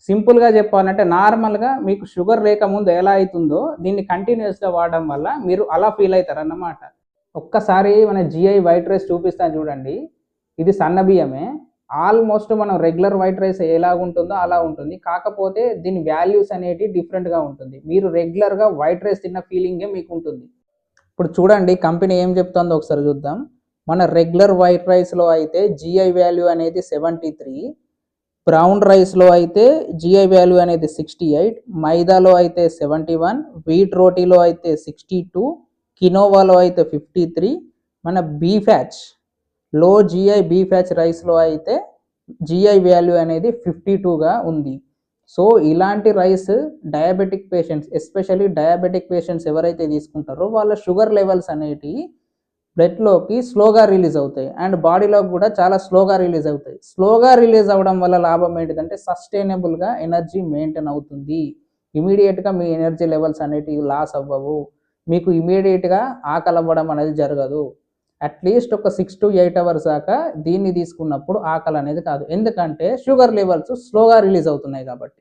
సింపుల్గా చెప్పాలంటే నార్మల్గా మీకు షుగర్ లేకముందు ఎలా అవుతుందో దీన్ని కంటిన్యూస్గా వాడడం వల్ల మీరు అలా ఫీల్ అవుతారు అన్నమాట. ఒక్కసారి మన జిఐ వైట్ రైస్ చూపిస్తాను చూడండి. ఇది సన్న బియ్యమే. ఆల్మోస్ట్ మనం రెగ్యులర్ వైట్ రైస్ ఎలాగుంటుందో అలా ఉంటుంది. కాకపోతే దీని వాల్యూస్ అనేటివి డిఫరెంట్‌గా ఉంటుంది. మీరు రెగ్యులర్‌గా వైట్ రైస్ తిన్న ఫీలింగే మీకుంటుంది. ఇప్పుడు చూడండి కంపెనీ ఏం చెప్తుందో ఒకసారి చూద్దాం. మన రెగ్యులర్ వైట్ రైస్‌లో అయితే జిఐ వాల్యూ అనేది 73, బ్రౌన్ రైస్‌లో అయితే జిఐ వాల్యూ అనేది 68, మైదాలో అయితే 71, వీట్ రోటీలో అయితే 62, కినోవాలో అయితే 53, మన బీఫ్యాచ్ లో జిఐ బీఫ్యాచ్ రైస్‌లో అయితే జిఐ వాల్యూ అనేది 52గా ఉంది. సో ఇలాంటి rice diabetic patients, especially diabetic patients ఎవరైతే తీసుకుంటారో వాళ్ళ షుగర్ లెవెల్స్ అనేటివి బ్లడ్‌లోకి స్లోగా రిలీజ్ అవుతాయి అండ్ బాడీలోకి కూడా చాలా స్లోగా రిలీజ్ అవుతాయి. స్లోగా రిలీజ్ అవ్వడం వల్ల లాభం ఏంటిదంటే సస్టైనబుల్‌గా ఎనర్జీ మెయింటైన్ అవుతుంది. ఇమ్మీడియేట్‌గా మీ ఎనర్జీ లెవెల్స్ అనేటివి లాస్ అవ్వవు. మీకు ఇమ్మీడియేట్‌గా ఆకలి అవ్వడం అనేది జరగదు. అట్లీస్ట్ ఒక 6-8 అవర్స్ దాకా దీన్ని తీసుకున్నప్పుడు ఆకలి అనేది కాదు. ఎందుకంటే షుగర్ లెవెల్స్ స్లోగా రిలీజ్ అవుతున్నాయి కాబట్టి.